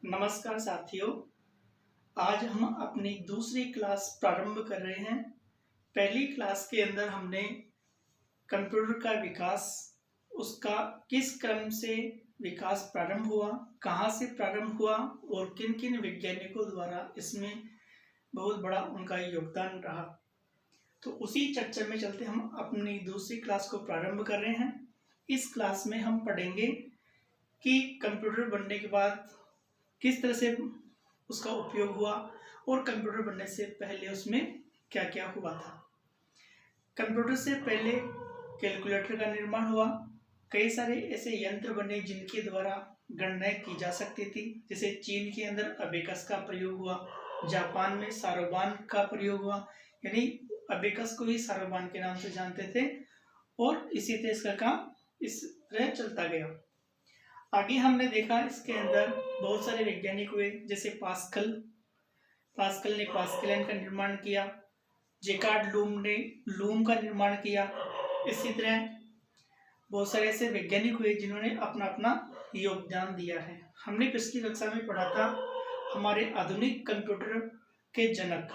नमस्कार साथियों। आज हम अपनी दूसरी क्लास प्रारंभ कर रहे हैं। पहली क्लास के अंदर हमने कंप्यूटर का विकास, उसका किस क्रम से विकास प्रारंभ हुआ, कहाँ से प्रारंभ हुआ और किन किन वैज्ञानिकों द्वारा इसमें बहुत बड़ा उनका योगदान रहा, तो उसी चर्चा में चलते हम अपनी दूसरी क्लास को प्रारंभ कर रहे हैं। इस क्लास में हम पढ़ेंगे कि कंप्यूटर बनने के बाद किस तरह से उसका उपयोग हुआ और कंप्यूटर बनने से पहले उसमें क्या क्या हुआ था। कंप्यूटर से पहले कैलकुलेटर का निर्माण हुआ। कई सारे ऐसे यंत्र बने जिनके द्वारा गणनाएं की जा सकती थी। जैसे चीन के अंदर अबेकस का प्रयोग हुआ, जापान में सारोबान का प्रयोग हुआ, यानी अबेकस को ही सारोबान के नाम से जानते थे। और इसी तरह इसका काम इस तरह चलता गया। आगे हमने देखा इसके अंदर बहुत सारे वैज्ञानिक हुए, जैसे पास्कल ने पास्कलियन का निर्माण किया। जेकार्ड लूम ने लूम का निर्माण किया। इसी तरह बहुत सारे ऐसे वैज्ञानिक हुए जिन्होंने अपना अपना योगदान दिया है। हमने पिछली कक्षा में पढ़ा था हमारे आधुनिक कंप्यूटर के जनक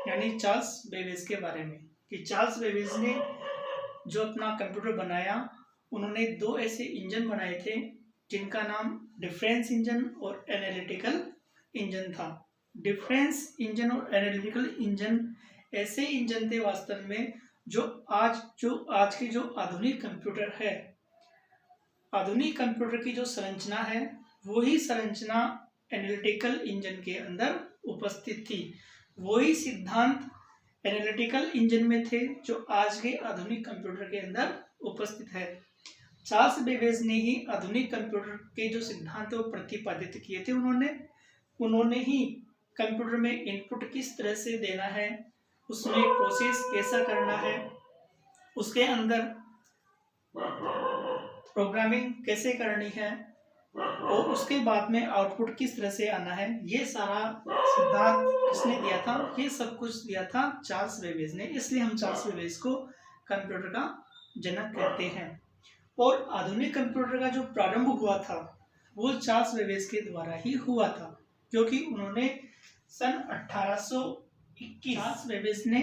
यानी चार्ल्स बेबेज के बारे में, कि चार्ल्स बेबेज ने जो अपना कंप्यूटर बनाया, उन्होंने दो ऐसे इंजन बनाए थे जिनका नाम डिफरेंस इंजन और एनालिटिकल इंजन था। डिफरेंस इंजन और एनालिटिकल इंजन ऐसे इंजन थे वास्तव में जो आज के जो आधुनिक कंप्यूटर है, आधुनिक कंप्यूटर की जो संरचना है वही संरचना एनालिटिकल इंजन के अंदर उपस्थित थी। वही सिद्धांत एनालिटिकल इंजन में थे जो आज के आधुनिक कंप्यूटर के अंदर उपस्थित है। चार्ल्स बेबेज ने ही आधुनिक कंप्यूटर के जो सिद्धांत वो प्रतिपादित किए थे। उन्होंने ही कंप्यूटर में इनपुट किस तरह से देना है, उसमें प्रोसेस कैसा करना है, उसके अंदर प्रोग्रामिंग कैसे करनी है और उसके बाद में आउटपुट किस तरह से आना है, ये सारा सिद्धांत किसने दिया था? ये सब कुछ दिया था चार्ल्स बेबेज ने। इसलिए हम चार्ल्स बेबेज को कंप्यूटर का जनक कहते हैं। और आधुनिक कंप्यूटर का जो प्रारंभ हुआ था वो चार्ल्स बेबेज के द्वारा ही हुआ था, क्योंकि उन्होंने सन 1821 चार्ल्स बेबेज ने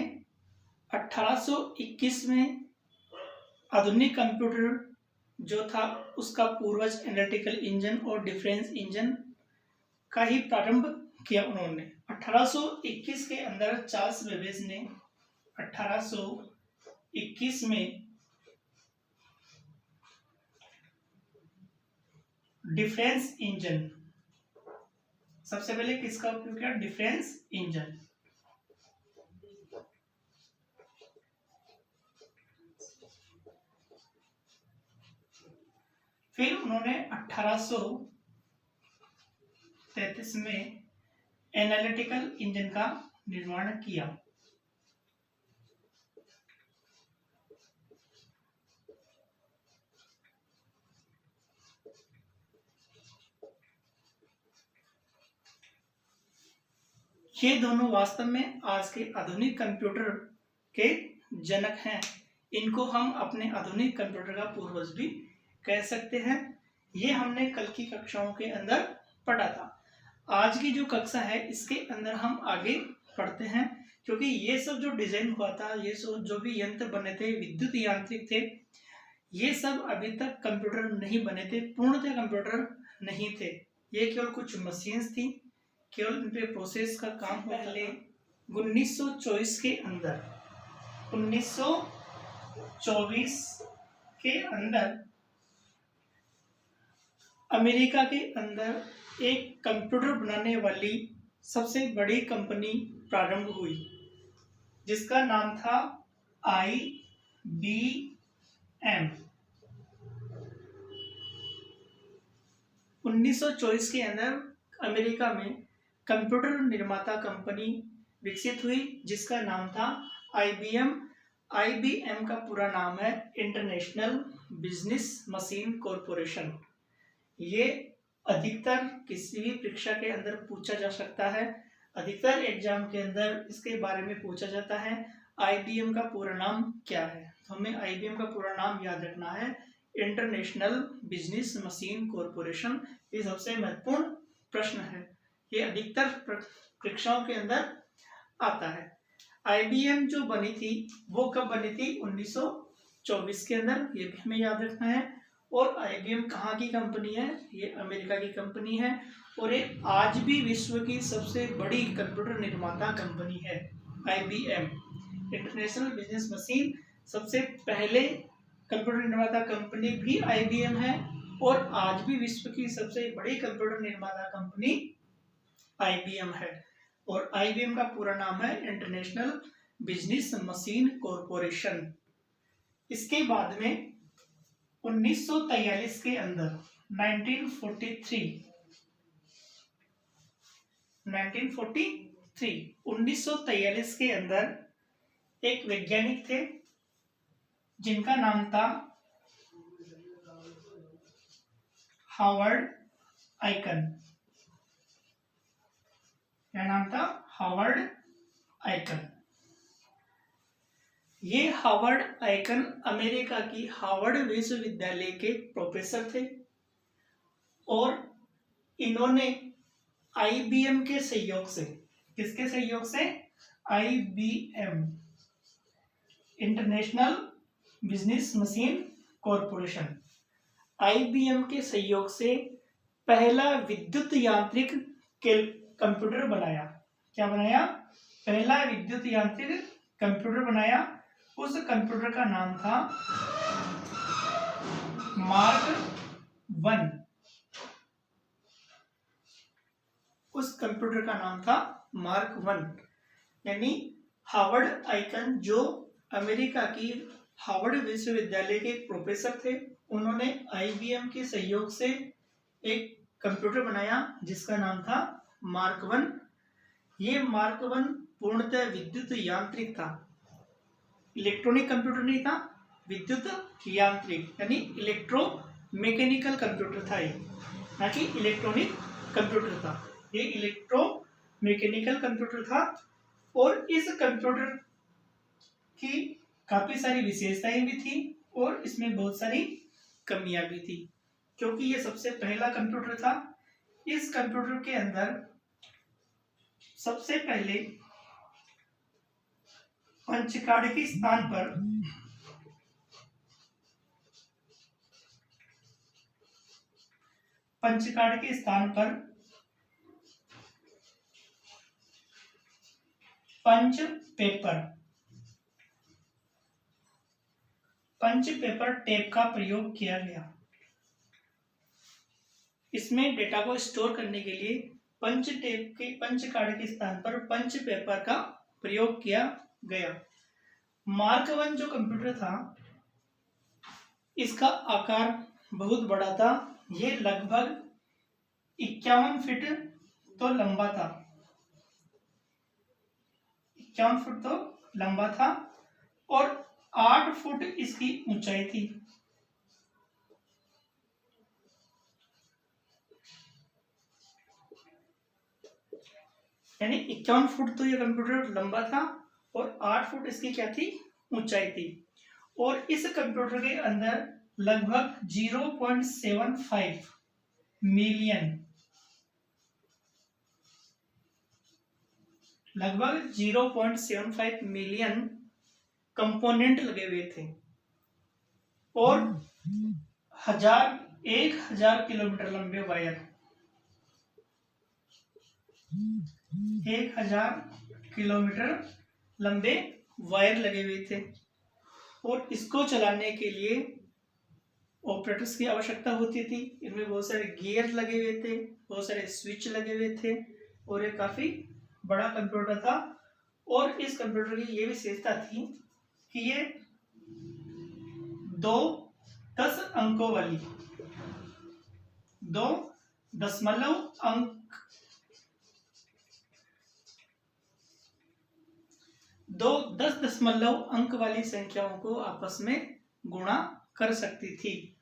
1821 में आधुनिक कंप्यूटर जो था उसका पूर्वज एनालिटिकल इंजन और डिफरेंस इंजन का ही प्रारंभ किया। उन्होंने 1821 के अंदर चार्ल्स बेबेज ने 1821 में डिफरेंस इंजन, सबसे पहले किसका उपयोग किया? Difference engine. फिर उन्होंने 1833 में एनालिटिकल इंजन का निर्माण किया। ये दोनों वास्तव में आज के आधुनिक कंप्यूटर के जनक हैं। इनको हम अपने आधुनिक कंप्यूटर का पूर्वज भी कह सकते हैं। ये हमने कल की कक्षाओं के अंदर पढ़ा था। आज की जो कक्षा है इसके अंदर हम आगे पढ़ते हैं, क्योंकि ये सब जो डिजाइन हुआ था, ये सब जो भी यंत्र बने थे विद्युत यांत्रिक थे, ये सब अभी तक कंप्यूटर नहीं बने थे, पूर्णतः कंप्यूटर नहीं थे। ये केवल कुछ मशीन्स थी, केवल इन पे प्रोसेस का काम हुआ। पहले 1924 के अंदर 1924 के अंदर अमेरिका के अंदर एक कंप्यूटर बनाने वाली सबसे बड़ी कंपनी प्रारंभ हुई, जिसका नाम था IBM। 1924 के अंदर अमेरिका में कंप्यूटर निर्माता कंपनी विकसित हुई जिसका नाम था IBM। IBM का पूरा नाम है इंटरनेशनल बिजनेस मशीन कॉरपोरेशन। ये अधिकतर किसी भी परीक्षा के अंदर पूछा जा सकता है, अधिकतर एग्जाम के अंदर इसके बारे में पूछा जाता है IBM का पूरा नाम क्या है। तो हमें IBM का पूरा नाम याद रखना है, इंटरनेशनल बिजनेस मशीन कॉरपोरेशन। ये सबसे महत्वपूर्ण प्रश्न है, ये अधिकतर परीक्षाओं के अंदर आता है। IBM जो बनी थी वो कब बनी थी? 1924 के अंदर, ये भी हमें याद रखना है। और IBM कहाँ की कंपनी है? ये अमेरिका की कंपनी है और ये आज भी विश्व की सबसे बड़ी कंप्यूटर निर्माता कंपनी है। IBM इंटरनेशनल बिजनेस मशीन, सबसे पहले कंप्यूटर निर्माता कंपनी भी IBM है और आज भी विश्व की सबसे बड़ी कंप्यूटर निर्माता कंपनी IBM है। और IBM का पूरा नाम है इंटरनेशनल बिजनेस मशीन कॉरपोरेशन। इसके बाद में 1943 के अंदर 1943 के अंदर एक वैज्ञानिक थे जिनका नाम था हावर्ड आइकन। क्या नाम था? Howard Aiken. ये हावर्ड आइकन अमेरिका की हार्वर्ड विश्वविद्यालय के प्रोफेसर थे और इन्होंने IBM के सहयोग से, किसके सहयोग से? IBM international business machine corporation, IBM के सहयोग से पहला विद्युत यांत्रिक कंप्यूटर बनाया। क्या बनाया? पहला विद्युत यांत्रिक कंप्यूटर बनाया। उस कंप्यूटर का नाम था मार्क 1। उस कंप्यूटर का नाम था मार्क 1। यानी हार्वर्ड आइकन जो अमेरिका की हार्वर्ड विश्वविद्यालय के प्रोफेसर थे, उन्होंने IBM के सहयोग से एक कंप्यूटर बनाया जिसका नाम था मार्क 1। ये मार्क 1 पूर्णतः विद्युत यांत्रिक था, इलेक्ट्रॉनिक कंप्यूटर नहीं था, विद्युत यांत्रिक यानी इलेक्ट्रो मैकेनिकल कंप्यूटर था ये, ना कि इलेक्ट्रॉनिक कंप्यूटर था। ये इलेक्ट्रो मैकेनिकल कंप्यूटर था और इस कंप्यूटर की काफी सारी विशेषताएं भी थी और इसमें बहुत सारी कमियां भी थी, क्योंकि ये सबसे पहला कंप्यूटर था। इस कंप्यूटर के अंदर सबसे पहले पंचकार्ड के स्थान पर पंच पेपर टेप का प्रयोग किया गया। इसमें डेटा को स्टोर करने के लिए पंच कार्ड के स्थान पर पंच पेपर का प्रयोग किया गया। मार्क 1 जो कंप्यूटर था, इसका आकार बहुत बड़ा था। ये लगभग 51 फीट तो लंबा था, 51 फुट तो लंबा था और 8 फुट इसकी ऊंचाई थी। यानी 51 फुट तो ये कंप्यूटर लंबा था और 8 फुट इसकी क्या थी? ऊंचाई थी। और इस कंप्यूटर के अंदर लगभग 0.75 मिलियन कंपोनेंट लगे हुए थे और 1000 किलोमीटर लंबे वायर, 1000 किलोमीटर लंबे वायर लगे हुए थे। और इसको चलाने के लिए ऑपरेटर्स की आवश्यकता होती थी। इनमें बहुत सारे गियर लगे हुए थे, बहुत सारे स्विच लगे हुए थे और ये काफी बड़ा कंप्यूटर था। और इस कंप्यूटर की ये विशेषता थी कि ये 2 10 दशमलव अंक वाली संख्याओं को आपस में गुणा कर सकती थी।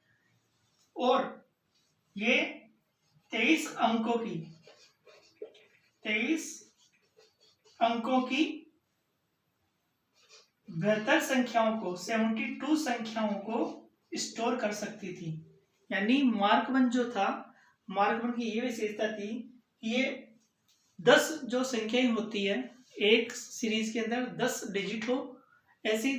और ये 23 अंकों की बेहतर संख्याओं को 72 संख्याओं को स्टोर कर सकती थी। यानी मार्क 1 जो था, मार्क 1 की ये विशेषता थी ये 10 जो संख्याएं होती है, एक सीरीज के अंदर 10 डिजिट हो, ऐसी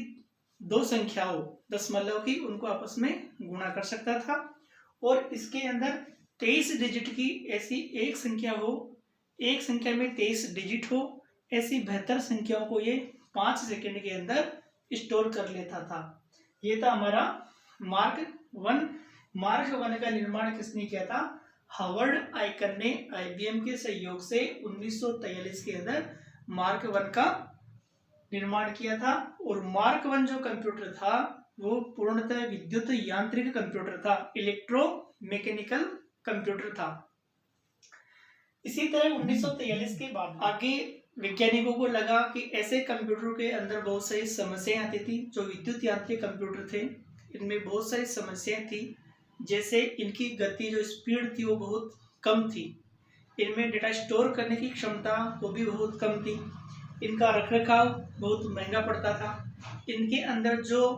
दो संख्या हो दशमलव की, उनको आपस में गुणा कर सकता था। और इसके अंदर 23 डिजिट की ऐसी एक संख्या हो, एक संख्या में 23 डिजिट हो, ऐसी बेहतर संख्याओं को ये 5 सेकंड के अंदर स्टोर कर लेता था। ये था हमारा मार्क 1। मार्क 1 का निर्माण किसने किया था? हार्वर्ड आइकर ने IBM के सहयोग से 1943 के अंदर मार्क 1 का निर्माण किया था। और मार्क 1 जो कंप्यूटर था वो पूर्णतः विद्युत यांत्रिक कंप्यूटर था, इलेक्ट्रोमैकेनिकल कंप्यूटर था। इसी तरह 1943 के बाद आगे वैज्ञानिकों को लगा कि ऐसे कंप्यूटर के अंदर बहुत सारी समस्याएं आती थी। जो विद्युत यांत्रिक कंप्यूटर थे इनमें बहुत सारी समस्याएं थी, जैसे इनकी गति जो स्पीड थी वो बहुत कम थी, इनमें डेटा स्टोर करने की क्षमता वो भी बहुत कम थी, इनका रखरखाव बहुत महंगा पड़ता था, इनके अंदर जो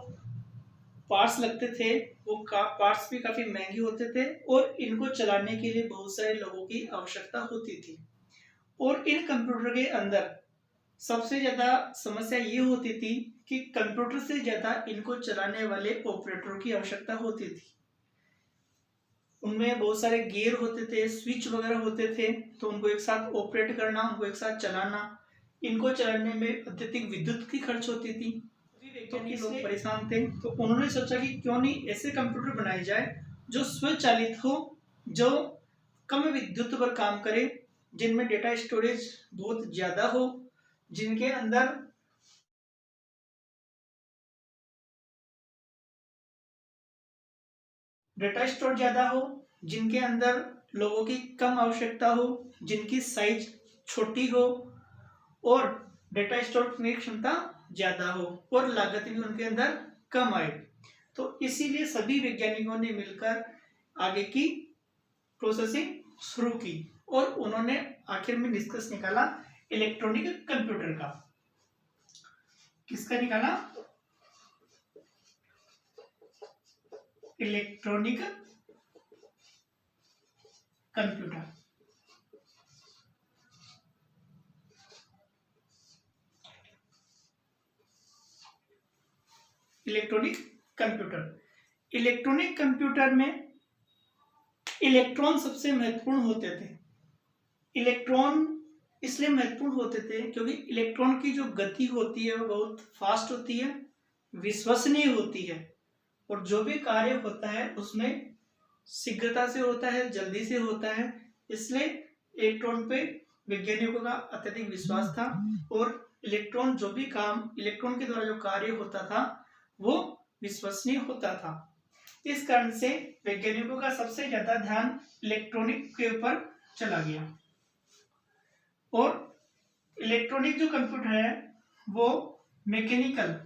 पार्ट्स लगते थे वो पार्ट्स भी काफ़ी महंगे होते थे, और इनको चलाने के लिए बहुत सारे लोगों की आवश्यकता होती थी। और इन कंप्यूटर के अंदर सबसे ज़्यादा समस्या ये होती थी कि कंप्यूटर से ज़्यादा इनको चलाने वाले ऑपरेटरों की आवश्यकता होती थी। उनमें बहुत सारे गियर होते थे, स्विच वगैरह होते थे, तो उनको एक साथ ऑपरेट करना, उनको एक साथ चलाना, इनको चलाने में अत्यधिक विद्युत की खर्च होती थी। वैज्ञानिक लोग परेशान थे, तो उन्होंने सोचा कि क्यों नहीं ऐसे कंप्यूटर बनाए जाए जो स्वचालित हो, जो कम विद्युत पर काम करे, जिनमें डेटा स्टोरेज बहुत ज्यादा हो, जिनके अंदर डेटा स्टोर ज्यादा हो, जिनके अंदर लोगों की कम आवश्यकता हो, जिनकी साइज छोटी हो और डेटा स्टोर करने की क्षमता ज्यादा हो और लागत भी उनके अंदर कम आए। तो इसीलिए सभी वैज्ञानिकों ने मिलकर आगे की प्रोसेसिंग शुरू की और उन्होंने आखिर में निष्कर्ष निकाला इलेक्ट्रॉनिक कंप्यूटर का। किसका निकाला? Electronic computer. Electronic computer. Electronic computer में इलेक्ट्रॉन सबसे महत्वपूर्ण होते थे। इलेक्ट्रॉन इसलिए महत्वपूर्ण होते थे क्योंकि इलेक्ट्रॉन की जो गति होती है वो बहुत फास्ट होती है, विश्वसनीय होती है, और जो भी कार्य होता है उसमें शीघ्रता से होता है, जल्दी से होता है। इसलिए इलेक्ट्रॉन पे वैज्ञानिकों का अत्यधिक विश्वास था और इलेक्ट्रॉन जो भी काम इलेक्ट्रॉन के द्वारा जो कार्य होता था वो विश्वसनीय होता था। इस कारण से वैज्ञानिकों का सबसे ज्यादा ध्यान इलेक्ट्रॉनिक के ऊपर चला गया। और इलेक्ट्रॉनिक जो कंप्यूटर है वो मैकेनिकल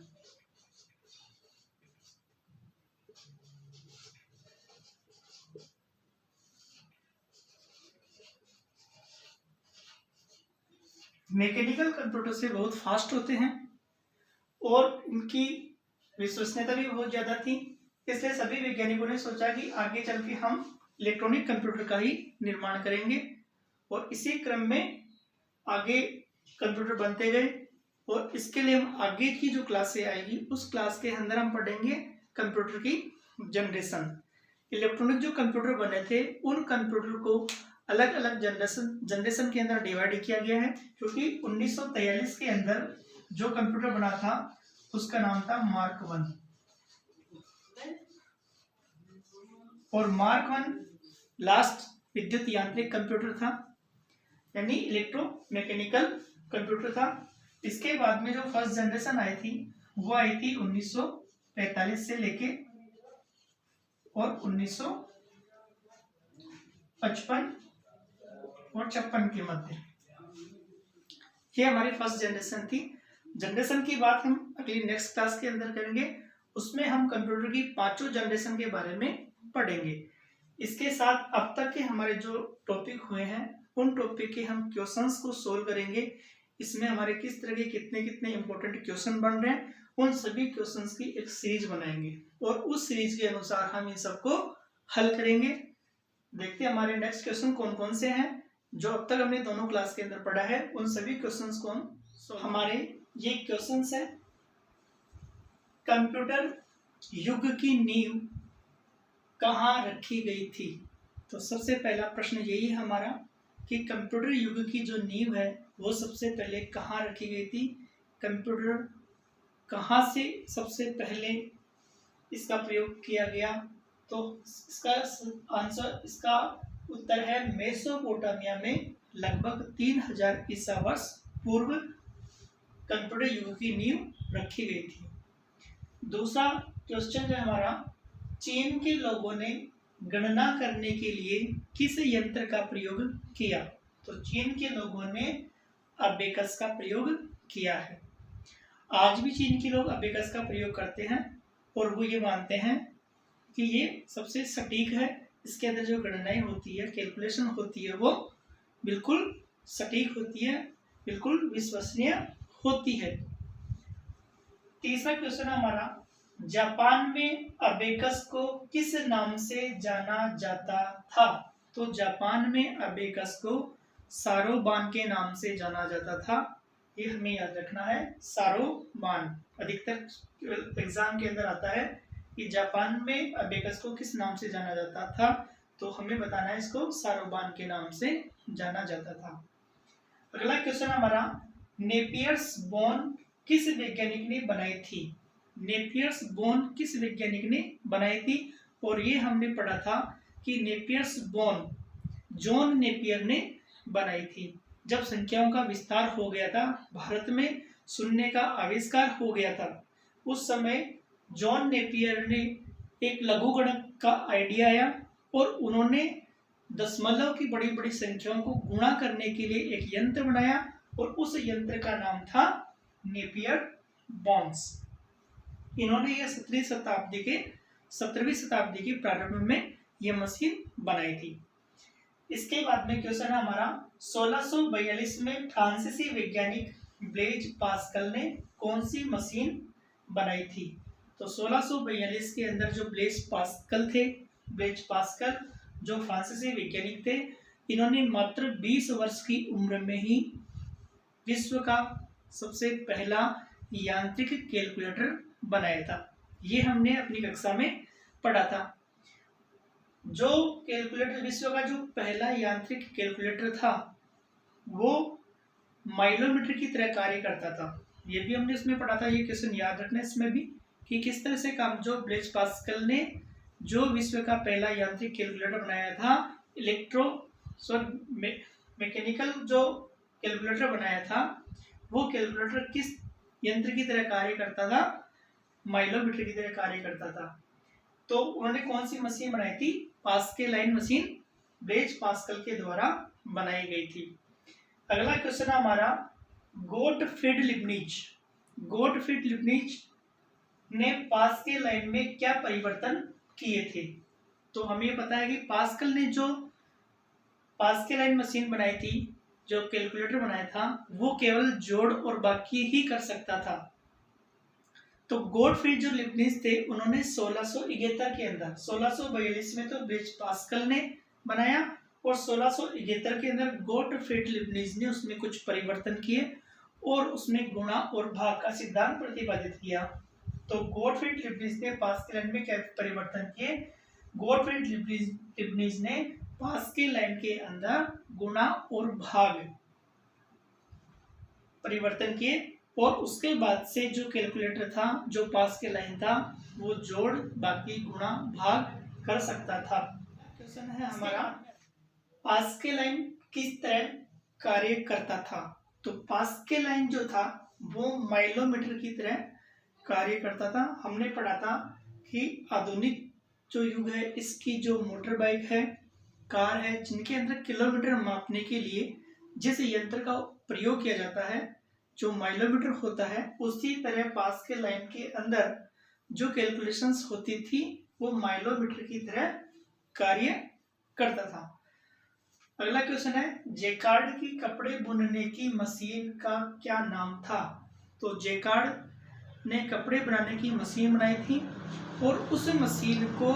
कंप्यूटर से बहुत फास्ट होते हैं और इनकी विश्वसनीयता भी बहुत ज्यादा थी। इसलिए सभी वैज्ञानिकों ने सोचा कि आगे चल के हम इलेक्ट्रॉनिक कंप्यूटर का ही निर्माण करेंगे, और इसी क्रम में आगे कंप्यूटर बनते गए। और इसके लिए हम आगे की जो क्लासें आएगी उस क्लास के अंदर हम पढ़ेंगे कंप्यूटर की जनरेशन। इलेक्ट्रॉनिक जो कंप्यूटर बने थे उन कंप्यूटर को अलग अलग जनरेशन के अंदर डिवाइड किया गया है, क्योंकि 1943 के अंदर जो कंप्यूटर बना था उसका नाम था मार्क 1। और मार्क 1 लास्ट विद्युत यांत्रिक कंप्यूटर था, यानी इलेक्ट्रोमैकेनिकल कंप्यूटर था। इसके बाद में जो फर्स्ट जनरेशन आई थी वो आई थी 1945 से लेके और 1955 और 56 के मध्य। ये हमारी फर्स्ट जनरेशन थी। जनरेशन की बात हम अगली नेक्स्ट क्लास के अंदर करेंगे, उसमें हम कंप्यूटर की 5 जनरेशन के बारे में पढ़ेंगे। इसके साथ अब तक के हमारे जो टॉपिक हुए हैं उन टॉपिक के हम क्वेश्चंस को सोल्व करेंगे। इसमें हमारे किस तरह के कितने कितने इंपॉर्टेंट क्वेश्चन बन रहे हैं उन सभी क्वेश्चंस की एक सीरीज बनाएंगे और उस सीरीज के अनुसार हम इन सबको हल करेंगे। देखते हैं हमारे नेक्स्ट क्वेश्चन कौन कौन से हैं। जो अब तक हमने दोनों क्लास के अंदर पढ़ा है उन सभी क्वेश्चंस को हम हमारे ये क्वेश्चंस है कंप्यूटर युग की नींव कहाँ रखी गई थी। तो सबसे पहला प्रश्न यही है हमारा कि कंप्यूटर युग की जो नींव है वो सबसे पहले कहाँ रखी गई थी, कंप्यूटर कहाँ से सबसे पहले इसका प्रयोग किया गया। तो इसका आंसर, इसका उत्तर है मेसोपोटामिया में लगभग 3000 ईसा वर्ष पूर्व कंप्यूटर युग की नींव रखी गई थी। दूसरा क्वेश्चन जो हमारा, चीन के लोगों ने गणना करने के लिए किस यंत्र का प्रयोग किया। तो चीन के लोगों ने अबेकस का प्रयोग किया है। आज भी चीन के लोग अबेकस का प्रयोग करते हैं और वो ये मानते हैं कि ये सबसे सटीक है, इसके अंदर जो गणनाएं होती है, कैलकुलेशन होती है, वो बिल्कुल सटीक होती है, बिल्कुल विश्वसनीय होती है। तीसरा क्वेश्चन हमारा, जापान में अबेकस को किस नाम से जाना जाता था। तो जापान में अबेकस को सारोबान के नाम से जाना जाता था। ये हमें याद रखना है, सारोबान। अधिकतर एग्जाम के अंदर आता है कि जापान में अबेकस को किस नाम से जाना जाता था, तो हमें बताना है इसको सारोबान के नाम से जाना जाता था। अगला क्वेश्चन हमारा, नेपियर्स बोन किस वैज्ञानिक ने बनाई थी। नेपियर्स बोन किस वैज्ञानिक ने बनाई थी, और ये हमने पढ़ा था कि नेपियर्स बोन जॉन नेपियर ने बनाई थी। जब संख्याओं का विस्तार हो गया था, भारत में शून्य का आविष्कार हो गया था, उस समय जॉन नेपियर ने एक लघुगणक का आइडिया आया और उन्होंने दशमलव की बड़ी बड़ी संख्याओं को गुणा करने के लिए एक यंत्र बनाया और उस यंत्र का नाम था नेपियर बोन्स। इन्होंने यह 17वीं शताब्दी के प्रारंभ में यह मशीन बनाई थी। इसके बाद में क्वेश्चन है हमारा, 1642 में फ्रांसीसी वैज्ञानिक ब्लेज पास्कल ने कौन सी मशीन बनाई थी। तो 1642 के अंदर जो ब्लेज पास्कल जो फ्रांसीसी वैज्ञानिक थे, इन्होंने मात्र 20 वर्ष की उम्र में ही विश्व का सबसे पहला यांत्रिक कैलकुलेटर बनाया था। ये हमने अपनी कक्षा में पढ़ा था। जो कैलकुलेटर, विश्व का जो पहला यांत्रिक कैलकुलेटर था, वो माइलोमीटर की तरह कार्य करता था। ये भी हमने इसमें पढ़ा था। ये क्वेश्चन याद रखना इसमें भी कि किस तरह से काम, जो ब्लेज पास्कल ने जो विश्व का पहला यांत्रिक कैलकुलेटर बनाया था, मैकेनिकल जो कैलकुलेटर बनाया था, वो कैलकुलेटर किस यंत्र की तरह कार्य करता था, माइलोमीटर की तरह कार्य करता था। तो उन्होंने कौन सी मशीन बनाई थी, पास्कलाइन मशीन ब्लेज पास्कल के द्वारा बनाई गई थी। अगला क्वेश्चन हमारा, गोटफ्रीड लिबनिज ने पास्कलाइन में क्या परिवर्तन किए थे। तो हमें पता है कि पास्कल ने जो पास्कलाइन मशीन बनाई थी, जो कैलकुलेटर बनाया था, वो केवल जोड़ और बाकी ही कर सकता था। तो गोटफ्रीड जो लिबनिज थे, उन्होंने 1671 के अंदर, 1642 में तो ब्लेज पास्कल ने बनाया और 1671 के अंदर गोटफ्रीड लिबनिज ने उसमें कुछ परिवर्तन किए और उसमें गुणा और भाग का सिद्धांत प्रतिपादित किया। तो गोटफ्रीड लिबनिज ने पास्कलाइन में क्या परिवर्तन किए, गोटफ्रीड लिबनिज ने पास्कलाइन के अंदर गुणा और भाग परिवर्तन किए और उसके बाद से जो कैलकुलेटर था, जो पास्कलाइन था, वो जोड़, बाकी, गुणा, भाग कर सकता था। क्वेश्चन है हमारा, पास्कलाइन किस तरह कार्य करता था। तो पास्कलाइन जो था वो माइलोमीटर की तरह कार्य करता था। हमने पढ़ा था कि आधुनिक जो युग है, इसकी जो मोटर बाइक है, कार है, जिनके अंदर किलोमीटर मापने के लिए जिस यंत्र का प्रयोग किया जाता है, जो माइलोमीटर होता है, उसी तरह पास्कलाइन के अंदर जो कैलकुलेशंस होती थी, वो माइलोमीटर की तरह कार्य करता था। अगला क्वेश्चन है, जैकार्ड की कपड़े बुनने की मशीन का क्या नाम था। तो जैकार्ड ने कपड़े बनाने की मशीन बनाई थी और उस मशीन को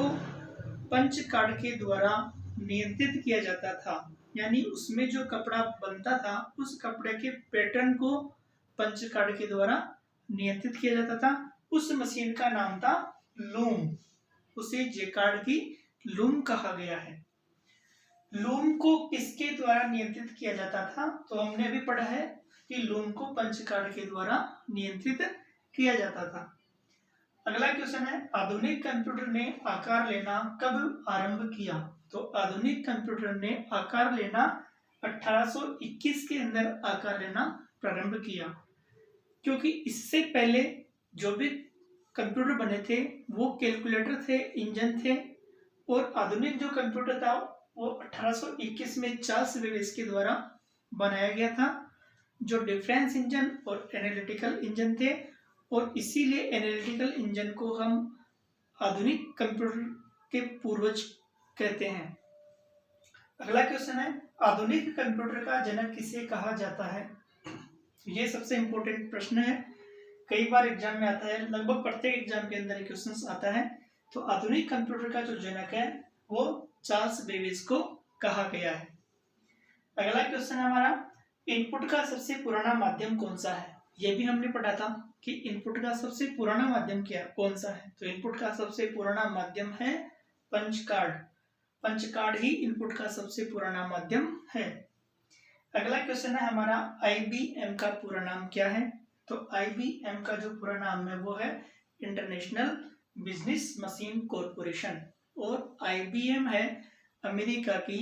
पंच कार्ड के द्वारा नियंत्रित किया जाता था। यानी उसमें जो कपड़ा बनता था उस कपड़े के पैटर्न को पंच कार्ड के द्वारा नियंत्रित किया जाता था। उस मशीन का नाम था लूम, उसे जेकार्ड की लूम कहा गया है। लूम को किसके द्वारा नियंत्रित किया जाता था? तो हमने अभी पढ़ा है कि लूम को पंच कार्ड के द्वारा नियंत्रित किया जाता था। अगला क्वेश्चन है, आधुनिक कंप्यूटर ने आकार लेना कब आरंभ किया? तो आधुनिक कंप्यूटर ने आकार लेना 1821 के अंदर आकार लेना प्रारंभ किया, क्योंकि इससे पहले जो भी कंप्यूटर बने थे वो कैलकुलेटर थे, इंजन थे, और आधुनिक जो कंप्यूटर था वो 1821 में चार्ल्स बेबेज के द्वारा बनाया गया था, जो डिफरेंस इंजन और एनालिटिकल इंजन थे, और इसीलिए एनालिटिकल इंजन को हम आधुनिक कंप्यूटर के पूर्वज कहते हैं। अगला क्वेश्चन है, आधुनिक कंप्यूटर का जनक किसे कहा जाता है? ये सबसे इंपॉर्टेंट प्रश्न है, कई बार एग्जाम में आता है, लगभग प्रत्येक एग्जाम के अंदर क्वेश्चन आता है। तो आधुनिक कंप्यूटर का जो जनक है वो चार्ल्स बेबेज को कहा गया है। अगला क्वेश्चन हमारा, इनपुट का सबसे पुराना माध्यम कौन सा है? ये भी हमने पढ़ा था कि इनपुट का सबसे पुराना माध्यम क्या कौन सा है? तो इनपुट का सबसे पुराना माध्यम है पंच कार्ड। पंच कार्ड ही इनपुट का सबसे पुराना माध्यम है। अगला क्वेश्चन है हमारा, IBM का पूरा नाम क्या है? तो IBM का जो पूरा नाम है वो है इंटरनेशनल बिजनेस मशीन कॉरपोरेशन, और IBM है अमेरिका की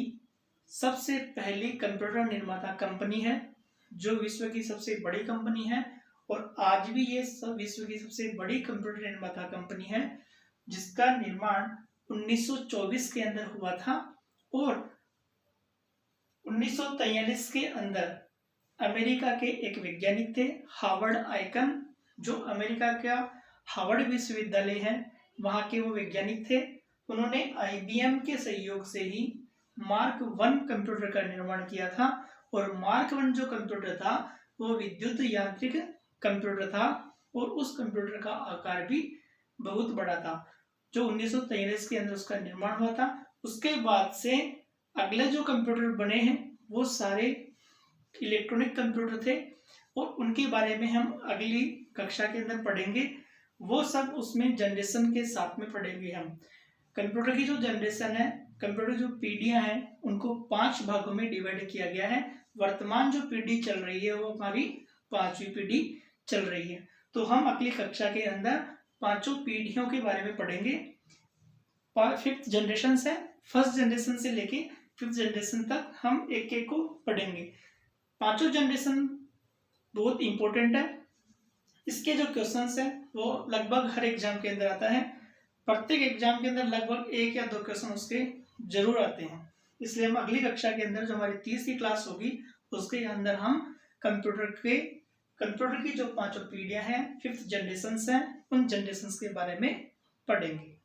सबसे पहली कंप्यूटर निर्माता कंपनी है, जो विश्व की सबसे बड़ी कंपनी है, और आज भी ये सब विश्व की सबसे बड़ी कंप्यूटर निर्माता कंपनी है, जिसका निर्माण 1924 के अंदर हुआ था, और 1943 के अंदर अमेरिका के एक वैज्ञानिक थे हार्वर्ड आइकन, जो अमेरिका का हार्वर्ड विश्वविद्यालय है वहां के वो वैज्ञानिक थे। उन्होंने IBM के सहयोग से ही मार्क 1 कंप्यूटर का निर्माण किया था, और मार्क 1 जो कंप्यूटर था वो विद्युत यांत्रिक कंप्यूटर था, और उस कंप्यूटर का आकार भी बहुत बड़ा था, जो 1943 के अंदर उसका निर्माण हुआ था। उसके बाद से अगले जो कंप्यूटर बने हैं वो सारे इलेक्ट्रॉनिक कंप्यूटर थे, और उनके बारे में हम अगली कक्षा के अंदर पढ़ेंगे। वो सब उसमें जनरेशन के साथ में पढ़ेंगे हम। कंप्यूटर की जो जनरेशन है, कंप्यूटर जो पीढ़ियां हैं, उनको 5 भागों में डिवाइड किया गया है। वर्तमान जो पीढ़ी चल रही है वो हमारी 5वीं पीढ़ी चल रही है। तो हम अगली कक्षा के अंदर 5 पीढ़ियों के बारे में पढ़ेंगे। 5th जनरेशन है, फर्स्ट जनरेशन से लेके 5th जनरेशन तक हम एक एक को पढ़ेंगे। 5 जनरेशन बहुत इंपॉर्टेंट है। इसके जो क्वेश्चंस है वो लगभग हर एग्जाम के अंदर आता है। प्रत्येक एग्जाम के अंदर लगभग 1 या 2 क्वेश्चन उसके जरूर आते हैं। इसलिए हम अगली कक्षा के अंदर जो हमारी 30वीं क्लास होगी उसके अंदर हम कंप्यूटर की जो 5 पीढ़ियां हैं, 5th जनरेशन हैं, उन जनरेशन के बारे में पढ़ेंगे।